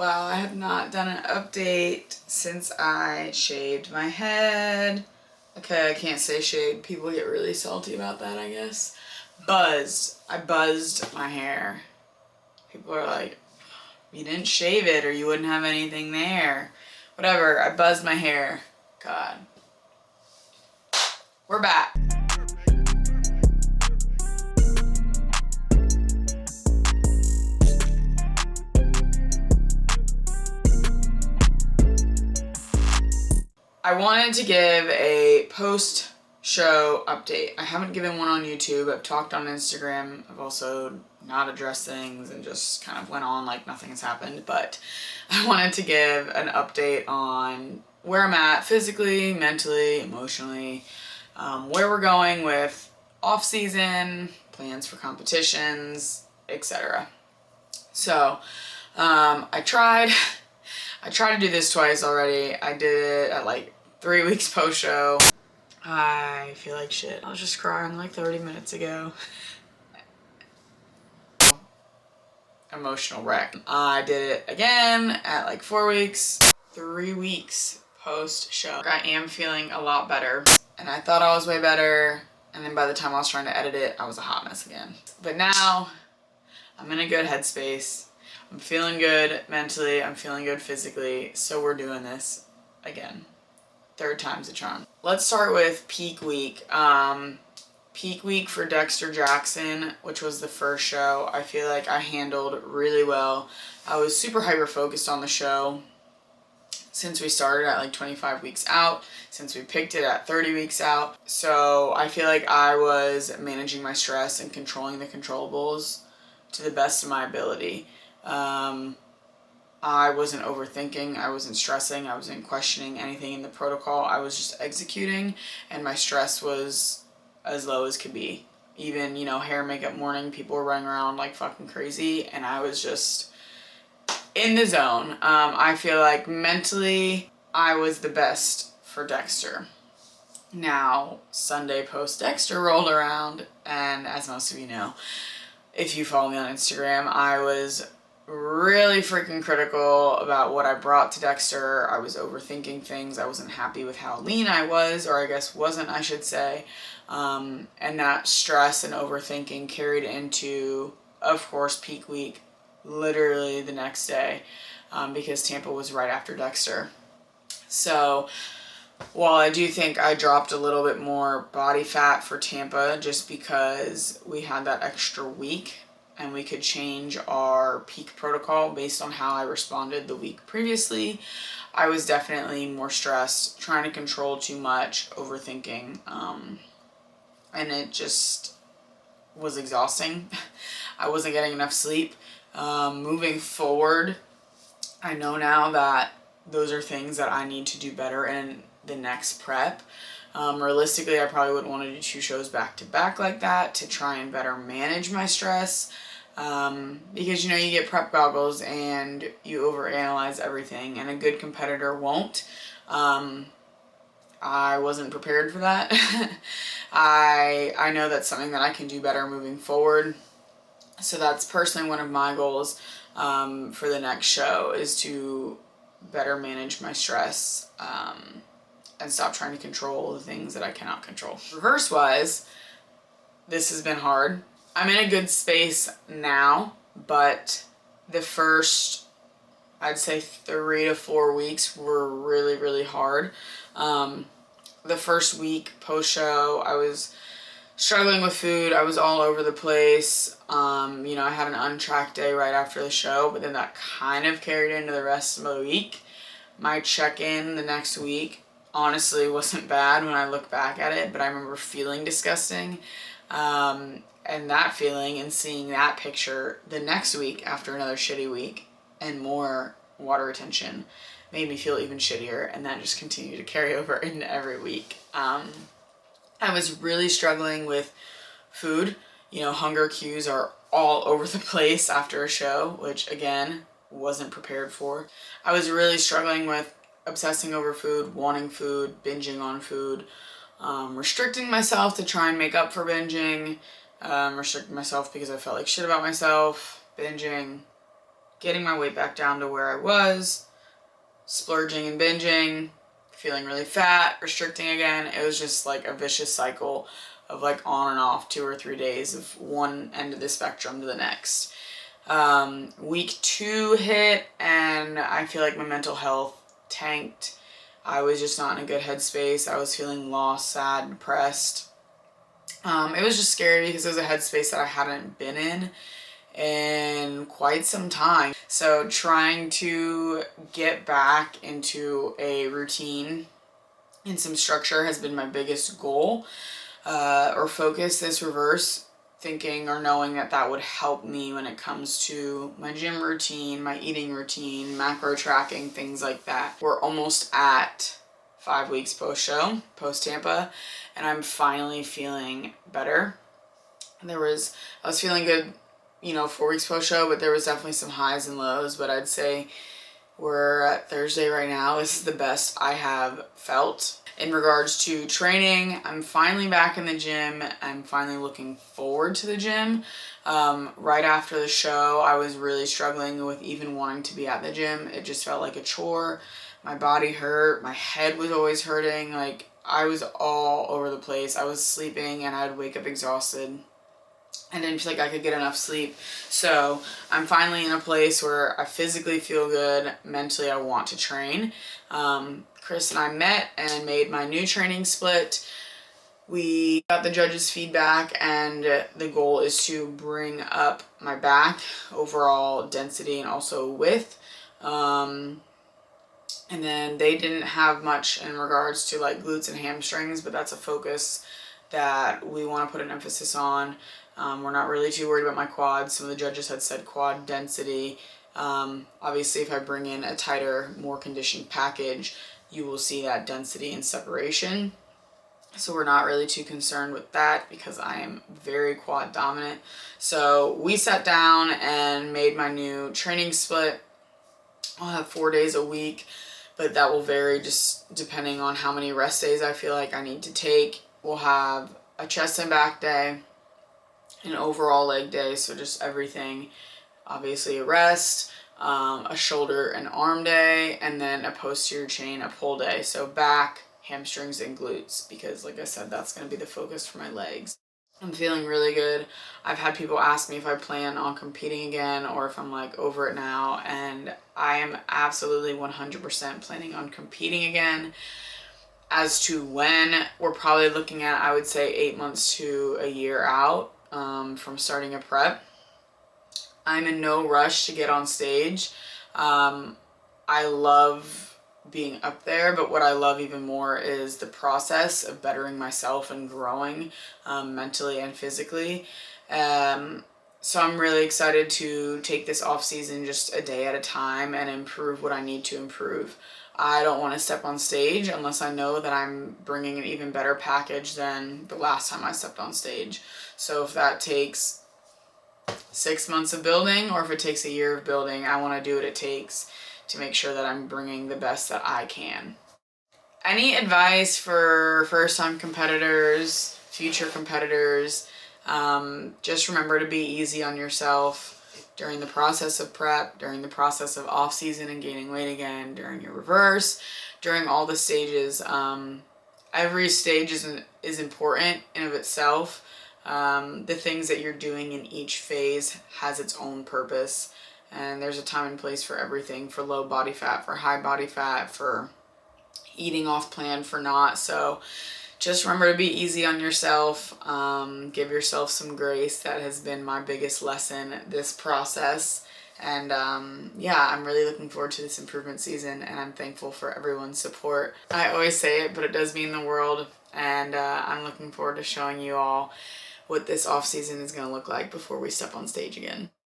Wow, I have not done an update since I shaved my head. Okay, I can't say shaved. People get really salty about that, I guess. Buzzed. I buzzed my hair. People are like, you didn't shave it or you wouldn't have anything there. Whatever, I buzzed my hair. God. We're back. I wanted to give a post-show update. I haven't given one on YouTube. I've talked on Instagram. I've also not addressed things and just kind of went on like nothing has happened. But I wanted to give an update on where I'm at physically, mentally, emotionally, where we're going with off-season, plans for competitions, etc. So I tried to do this twice already. I did it at like 3 weeks post-show. I feel like shit. I was just crying like 30 minutes ago. Emotional wreck. I did it again at like 4 weeks, 3 weeks post-show. I am feeling a lot better. And I thought I was way better. And then by the time I was trying to edit it, I was a hot mess again. But now I'm in a good headspace. I'm feeling good mentally, I'm feeling good physically, so we're doing this again. 3rd time's a charm. Let's start with peak week. Peak week for Dexter Jackson, which was the first show, I feel like I handled really well. I was super hyper focused on the show since we started at like 25 weeks out, since we picked it at 30 weeks out. So I feel like I was managing my stress and controlling the controllables to the best of my ability. I wasn't overthinking, I wasn't stressing, I wasn't questioning anything in the protocol. I was just executing, and my stress was as low as could be. Even, you know, hair, makeup, morning, people were running around like fucking crazy, and I was just in the zone. I feel like mentally, I was the best for Dexter. Now, Sunday post Dexter rolled around, and as most of you know, if you follow me on Instagram, I was really freaking critical about what I brought to Dexter. I was overthinking things. I wasn't happy with how lean I was, or I guess wasn't, I should say. And that stress and overthinking carried into, of course, peak week, literally the next day, because Tampa was right after Dexter. So while I do think I dropped a little bit more body fat for Tampa just because we had that extra week and we could change our peak protocol based on how I responded the week previously, I was definitely more stressed, trying to control too much, overthinking, and it just was exhausting. I wasn't getting enough sleep. Moving forward, I know now that those are things that I need to do better in the next prep. Realistically, I probably wouldn't want to do 2 shows back to back like that to try and better manage my stress. Because, you know, you get prep goggles and you overanalyze everything, and a good competitor won't. I wasn't prepared for that. I know that's something that I can do better moving forward. So that's personally one of my goals for the next show, is to better manage my stress and stop trying to control the things that I cannot control. Reverse-wise, this has been hard. I'm in a good space now, but the first, I'd say 3 to 4 weeks were really, really hard. The first week post-show, I was struggling with food. I was all over the place. You know, I had an untracked day right after the show, but then that kind of carried into the rest of the week. My check-in the next week honestly wasn't bad when I look back at it, but I remember feeling disgusting. And that feeling and seeing that picture the next week after another shitty week and more water retention made me feel even shittier, and that just continued to carry over into every week. I was really struggling with food. You know, hunger cues are all over the place after a show, which again, wasn't prepared for. I was really struggling with obsessing over food, wanting food, binging on food, restricting myself to try and make up for binging, restricting myself because I felt like shit about myself, binging, getting my weight back down to where I was, splurging and binging, feeling really fat, restricting again. It was just like a vicious cycle of like on and off 2 or 3 days of one end of the spectrum to the next. Week 2 hit and I feel like my mental health tanked. I was just not in a good headspace. I was feeling lost, sad, depressed. It was just scary because it was a headspace that I hadn't been in quite some time. So trying to get back into a routine and some structure has been my biggest goal, or focus, this reverse thinking or knowing that that would help me when it comes to my gym routine, my eating routine, macro tracking, things like that. We're almost at 5 weeks post-show, post-Tampa, and I'm finally feeling better. I was feeling good, 4 weeks post-show, but there was definitely some highs and lows, but I'd say we're at Thursday right now. This is the best I have felt. In regards to training, I'm finally back in the gym. I'm finally looking forward to the gym. Right after the show, I was really struggling with even wanting to be at the gym. It just felt like a chore. My body hurt. My head was always hurting. Like, I was all over the place. I was sleeping and I'd wake up exhausted. I didn't feel like I could get enough sleep. So I'm finally in a place where I physically feel good. Mentally, I want to train. Chris and I met and made my new training split. We got the judges' feedback and the goal is to bring up my back, overall density and also width. And then they didn't have much in regards to like glutes and hamstrings, but that's a focus that we want to put an emphasis on. We're not really too worried about my quads. Some of the judges had said quad density. Obviously, if I bring in a tighter, more conditioned package, you will see that density and separation. So we're not really too concerned with that because I am very quad dominant. So we sat down and made my new training split. I'll have 4 days a week, but that will vary just depending on how many rest days I feel like I need to take. We'll have a chest and back day, an overall leg day, so just everything. Obviously a rest, a shoulder and arm day, and then a posterior chain, a pull day. So back, hamstrings, and glutes, because like I said, that's going to be the focus for my legs. I'm feeling really good. I've had people ask me if I plan on competing again or if I'm like over it now, and I am absolutely 100% planning on competing again. As to when, we're probably looking at, I would say, 8 months to a year out from starting a prep. I'm in no rush to get on stage. I love being up there, but what I love even more is the process of bettering myself and growing mentally and physically. So I'm really excited to take this off season just a day at a time and improve what I need to improve. I don't want to step on stage unless I know that I'm bringing an even better package than the last time I stepped on stage. So if that takes 6 months of building or if it takes a year of building, I want to do what it takes to make sure that I'm bringing the best that I can. Any advice for first-time competitors, future competitors? Just remember to be easy on yourself during the process of prep, during the process of off-season and gaining weight again, during your reverse, during all the stages. Every stage is important in of itself. The things that you're doing in each phase has its own purpose, and there's a time and place for everything, for low body fat, for high body fat, for eating off plan, for not. So just remember to be easy on yourself. Give yourself some grace. That has been my biggest lesson this process. And yeah, I'm really looking forward to this improvement season, and I'm thankful for everyone's support. I always say it, but it does mean the world, and I'm looking forward to showing you all what this off season is going to look like before we step on stage again.